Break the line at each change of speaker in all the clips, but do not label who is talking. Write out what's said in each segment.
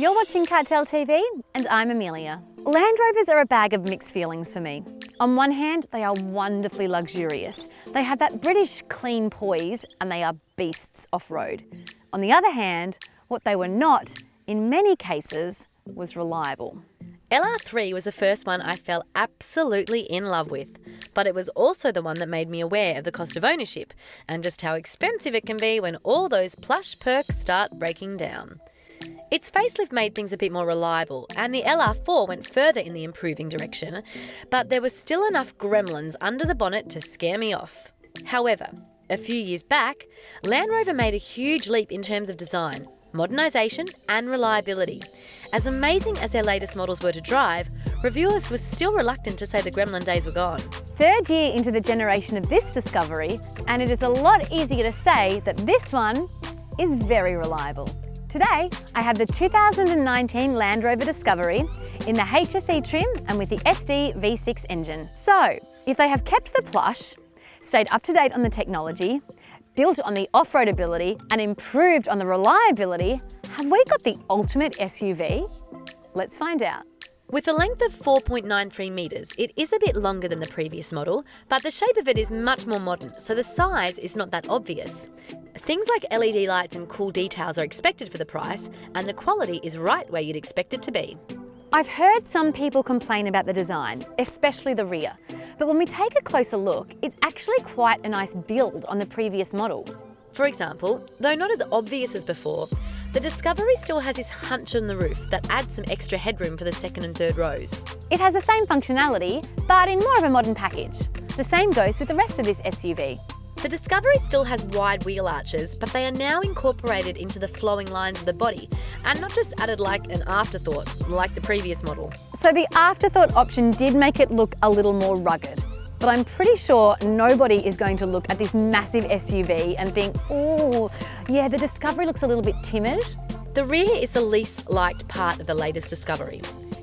You're watching Cartell TV and I'm Amelia. Land Rovers are a bag of mixed feelings for me. On one hand, they are wonderfully luxurious. They have that British clean poise and they are beasts off-road. On the other hand, what they were not, in many cases, was reliable.
LR3 was the first one I fell absolutely in love with, but it was also the one that made me aware of the cost of ownership and just how expensive it can be when all those plush perks start breaking down. Its facelift made things a bit more reliable, and the LR4 went further in the improving direction, but there was still enough gremlins under the bonnet to scare me off. However, a few years back, Land Rover made a huge leap in terms of design, modernisation and reliability. As amazing as their latest models were to drive, reviewers were still reluctant to say the gremlin days were gone.
Third year into the generation of this Discovery, and it is a lot easier to say that this one is very reliable. Today, I have the 2019 Land Rover Discovery in the HSE trim and with the SD V6 engine. So, if they have kept the plush, stayed up to date on the technology, built on the off-road ability and improved on the reliability, have we got the ultimate SUV? Let's find out.
With a length of 4.93 metres, it is a bit longer than the previous model, but the shape of it is much more modern, so the size is not that obvious. Things like LED lights and cool details are expected for the price, and the quality is right where you'd expect it to be.
I've heard some people complain about the design, especially the rear, but when we take a closer look, it's actually quite a nice build on the previous model.
For example, though not as obvious as before, the Discovery still has this hunch on the roof that adds some extra headroom for the second and third rows.
It has the same functionality, but in more of a modern package. The same goes with the rest of this SUV.
The Discovery still has wide wheel arches, but they are now incorporated into the flowing lines of the body and not just added like an afterthought, like the previous model.
So the afterthought option did make it look a little more rugged. But I'm pretty sure nobody is going to look at this massive SUV and think, oh, yeah, the Discovery looks a little bit timid.
The rear is the least liked part of the latest Discovery.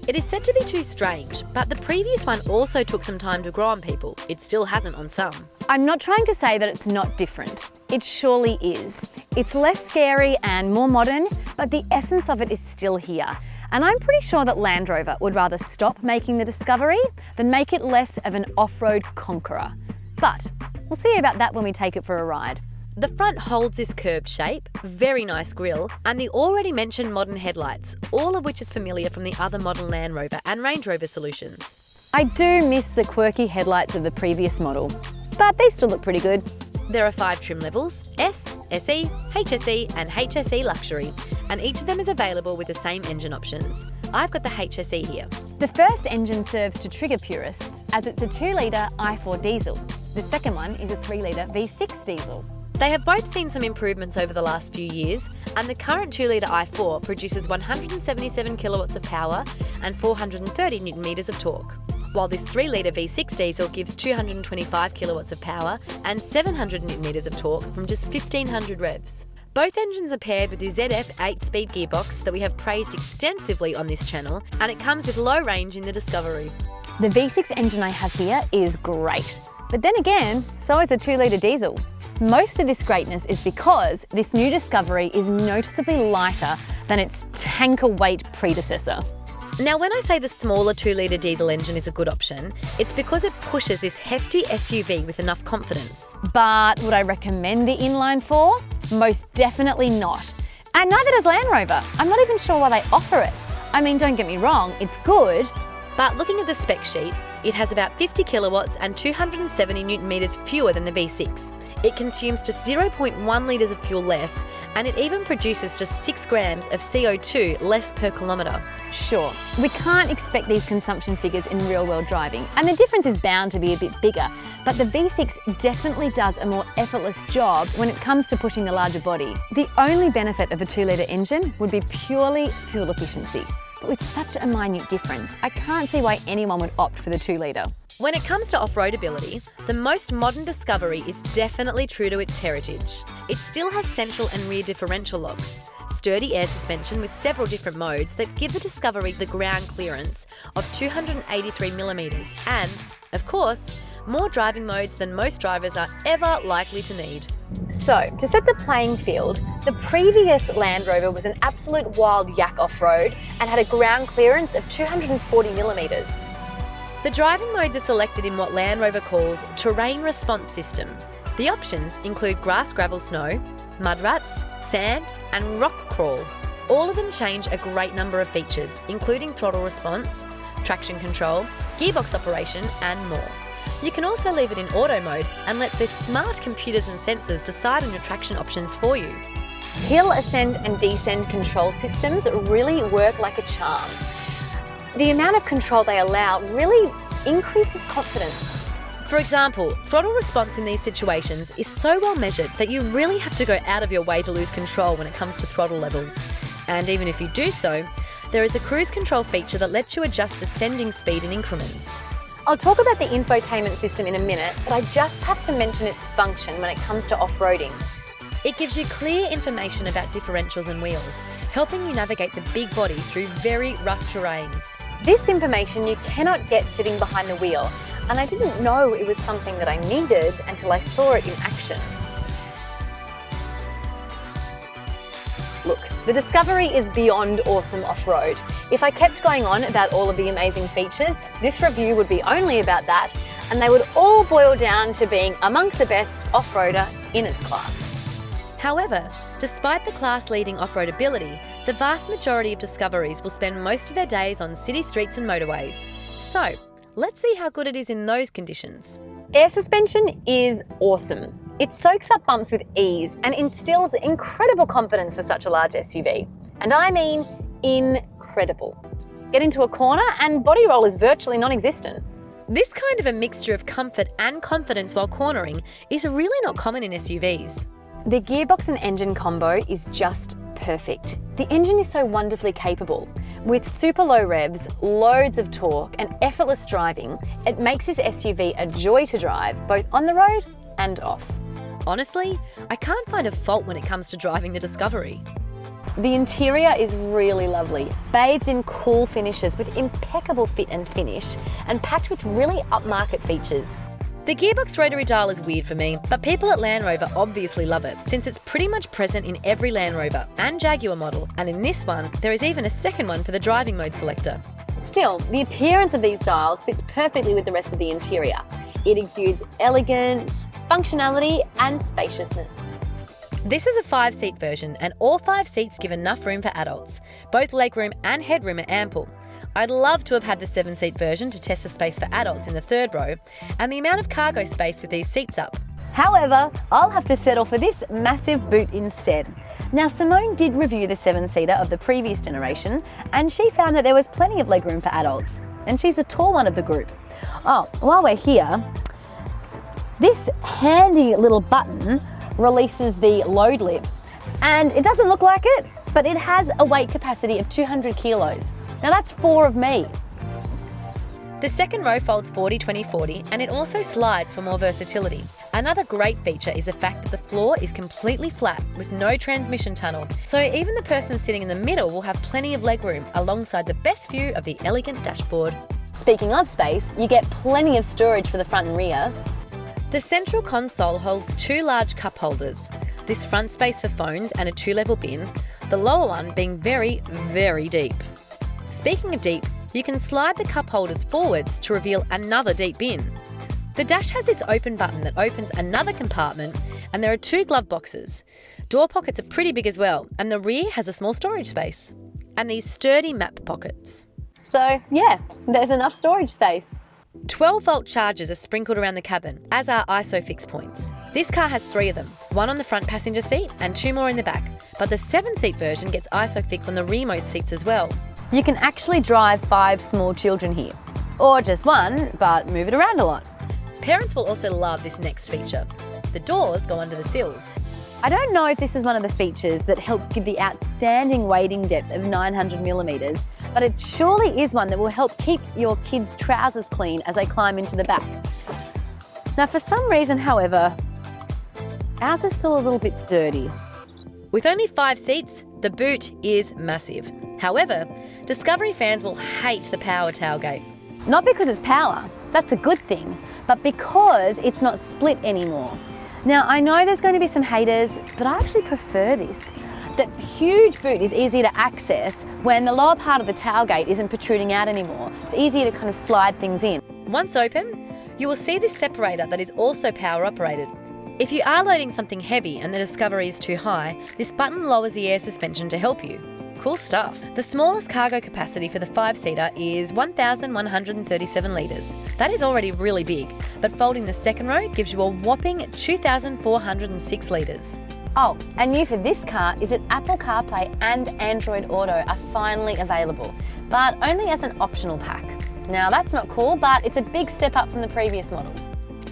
It is said to be too strange, but the previous one also took some time to grow on people. It still hasn't on some.
I'm not trying to say that it's not different. It surely is. It's less scary and more modern, but the essence of it is still here. And I'm pretty sure that Land Rover would rather stop making the Discovery than make it less of an off-road conqueror. But we'll see about that when we take it for a ride.
The front holds this curved shape, very nice grille, and the already mentioned modern headlights, all of which is familiar from the other modern Land Rover and Range Rover solutions.
I do miss the quirky headlights of the previous model, but they still look pretty good.
There are 5 trim levels: S, SE, HSE and HSE Luxury, and each of them is available with the same engine options. I've got the HSE here.
The first engine serves to trigger purists as it's a 2-litre i4 diesel. The second one is a 3-litre V6 diesel.
They have both seen some improvements over the last few years, and the current 2-litre i4 produces 177 kilowatts of power and 430 newton metres of torque, while this 3-litre V6 diesel gives 225 kilowatts of power and 700 newton metres of torque from just 1500 revs. Both engines are paired with the ZF 8-speed gearbox that we have praised extensively on this channel, and it comes with low range in the Discovery.
The V6 engine I have here is great, but then again, so is a 2-litre diesel. Most of this greatness is because this new Discovery is noticeably lighter than its tanker weight predecessor.
Now, when I say the smaller 2-litre diesel engine is a good option, it's because it pushes this hefty SUV with enough confidence.
But would I recommend the inline 4? Most definitely not. And neither does Land Rover. I'm not even sure why they offer it. I mean, don't get me wrong, it's good.
But looking at the spec sheet, it has about 50 kilowatts and 270 newton metres fewer than the V6. It consumes just 0.1 litres of fuel less, and it even produces just 6 grams of CO2 less per kilometre.
Sure, we can't expect these consumption figures in real-world driving, and the difference is bound to be a bit bigger, but the V6 definitely does a more effortless job when it comes to pushing the larger body. The only benefit of a 2-litre engine would be purely fuel efficiency. But with such a minute difference, I can't see why anyone would opt for the 2-litre.
When it comes to off-road ability, the most modern Discovery is definitely true to its heritage. It still has central and rear differential locks, sturdy air suspension with several different modes that give the Discovery the ground clearance of 283mm and, of course, more driving modes than most drivers are ever likely to need.
So, to set the playing field, the previous Land Rover was an absolute wild yak off-road and had a ground clearance of 240 millimetres.
The driving modes are selected in what Land Rover calls terrain response system. The options include grass, gravel, snow, mud rats, sand and rock crawl. All of them change a great number of features, including throttle response, traction control, gearbox operation and more. You can also leave it in auto mode and let the smart computers and sensors decide on your traction options for you.
Hill ascend and descend control systems really work like a charm. The amount of control they allow really increases confidence.
For example, throttle response in these situations is so well measured that you really have to go out of your way to lose control when it comes to throttle levels. And even if you do so, there is a cruise control feature that lets you adjust ascending speed in increments.
I'll talk about the infotainment system in a minute, but I just have to mention its function when it comes to off-roading.
It gives you clear information about differentials and wheels, helping you navigate the big body through very rough terrains.
This information you cannot get sitting behind the wheel, and I didn't know it was something that I needed until I saw it in action. Look, the Discovery is beyond awesome off-road. If I kept going on about all of the amazing features, this review would be only about that, and they would all boil down to being amongst the best off-roader in its class.
However, despite the class-leading off-road ability, the vast majority of Discoveries will spend most of their days on city streets and motorways. So, let's see how good it is in those conditions.
Air suspension is awesome. It soaks up bumps with ease and instills incredible confidence for such a large SUV. And I mean incredible. Get into a corner and body roll is virtually non-existent.
This kind of a mixture of comfort and confidence while cornering is really not common in SUVs.
The gearbox and engine combo is just perfect. The engine is so wonderfully capable. With super low revs, loads of torque and effortless driving, it makes this SUV a joy to drive, both on the road and off.
Honestly, I can't find a fault when it comes to driving the Discovery.
The interior is really lovely, bathed in cool finishes with impeccable fit and finish, and packed with really upmarket features.
The gearbox rotary dial is weird for me, but people at Land Rover obviously love it, since it's pretty much present in every Land Rover and Jaguar model, and in this one, there is even a second one for the driving mode selector.
Still, the appearance of these dials fits perfectly with the rest of the interior. It exudes elegance, functionality, and spaciousness.
This is a 5-seat version, and all 5 seats give enough room for adults. Both legroom and headroom are ample. I'd love to have had the 7-seat version to test the space for adults in the third row, and the amount of cargo space with these seats up.
However, I'll have to settle for this massive boot instead. Now, Simone did review the 7-seater of the previous generation, and she found that there was plenty of legroom for adults, and she's a tall one of the group. Oh, while we're here, this handy little button releases the load lip, and it doesn't look like it, but it has a weight capacity of 200 kilos. Now that's 4 of me.
The second row folds 40-20-40, and it also slides for more versatility. Another great feature is the fact that the floor is completely flat with no transmission tunnel, so even the person sitting in the middle will have plenty of legroom alongside the best view of the elegant dashboard.
Speaking of space, you get plenty of storage for the front and rear.
The central console holds 2 large cup holders, this front space for phones and a 2-level bin, the lower one being very, very deep. Speaking of deep, you can slide the cup holders forwards to reveal another deep bin. The dash has this open button that opens another compartment, and there are 2 glove boxes. Door pockets are pretty big as well, and the rear has a small storage space. And these sturdy map pockets.
So yeah, there's enough storage space.
12-volt chargers are sprinkled around the cabin, as are ISOFIX points. This car has 3 of them, 1 on the front passenger seat and 2 more in the back, but the 7-seat version gets ISOFIX on the remote seats as well.
You can actually drive 5 small children here, or just 1, but move it around a lot.
Parents will also love this next feature. The doors go under the sills.
I don't know if this is one of the features that helps give the outstanding wading depth of 900 millimeters, but it surely is one that will help keep your kids' trousers clean as they climb into the back. Now, for some reason, however, ours is still a little bit dirty.
With only 5 seats, the boot is massive. However, Discovery fans will hate the power tailgate.
Not because it's power, that's a good thing, but because it's not split anymore. Now, I know there's going to be some haters, but I actually prefer this. That huge boot is easier to access when the lower part of the tailgate isn't protruding out anymore. It's easier to kind of slide things in.
Once open, you will see this separator that is also power operated. If you are loading something heavy and the Discovery is too high, this button lowers the air suspension to help you. Cool stuff. The smallest cargo capacity for the 5-seater is 1,137 litres. That is already really big, but folding the second row gives you a whopping 2,406 litres.
Oh, and new for this car is that Apple CarPlay and Android Auto are finally available, but only as an optional pack. Now that's not cool, but it's a big step up from the previous model.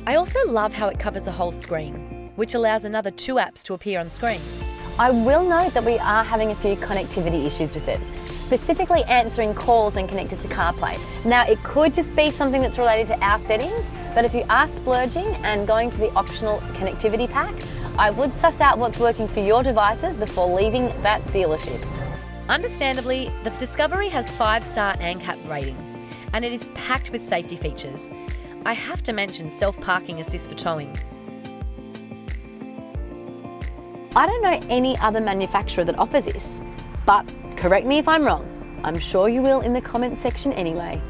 I also love how it covers the whole screen, which allows another 2 apps to appear on screen.
I will note that we are having a few connectivity issues with it, specifically answering calls when connected to CarPlay. Now, it could just be something that's related to our settings, but if you are splurging and going for the optional connectivity pack, I would suss out what's working for your devices before leaving that dealership.
Understandably, the Discovery has 5-star ANCAP rating, and it is packed with safety features. I have to mention self-parking assist for towing.
I don't know any other manufacturer that offers this, but correct me if I'm wrong. I'm sure you will in the comment section anyway.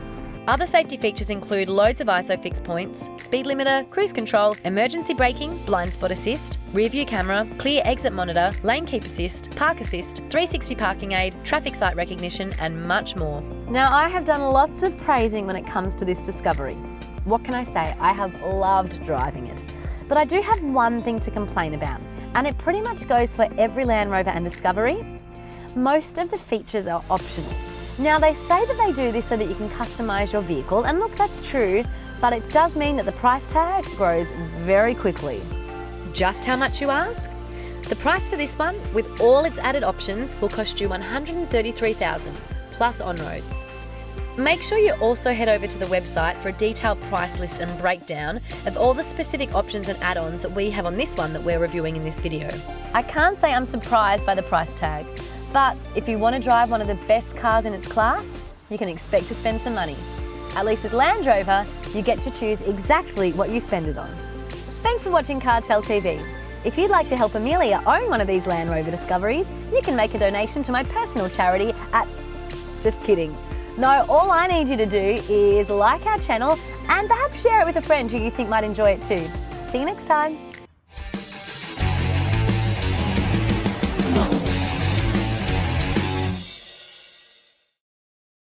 Other safety features include loads of ISO fixed points, speed limiter, cruise control, emergency braking, blind spot assist, rear view camera, clear exit monitor, lane keep assist, park assist, 360 parking aid, traffic sight recognition, and much more.
Now, I have done lots of praising when it comes to this Discovery. What can I say? I have loved driving it. But I do have one thing to complain about, and it pretty much goes for every Land Rover and Discovery. Most of the features are optional. Now, they say that they do this so that you can customise your vehicle, and look, that's true, but it does mean that the price tag grows very quickly.
Just how much, you ask? The price for this one, with all its added options, will cost you $133,000 plus on-roads. Make sure you also head over to the website for a detailed price list and breakdown of all the specific options and add-ons that we have on this one that we're reviewing in this video.
I can't say I'm surprised by the price tag, but if you want to drive one of the best cars in its class, you can expect to spend some money. At least with Land Rover, you get to choose exactly what you spend it on. Thanks for watching CarTell TV. If you'd like to help Amelia own one of these Land Rover Discoveries, you can make a donation to my personal charity at... Just kidding. No, all I need you to do is like our channel and perhaps share it with a friend who you think might enjoy it too. See you next time.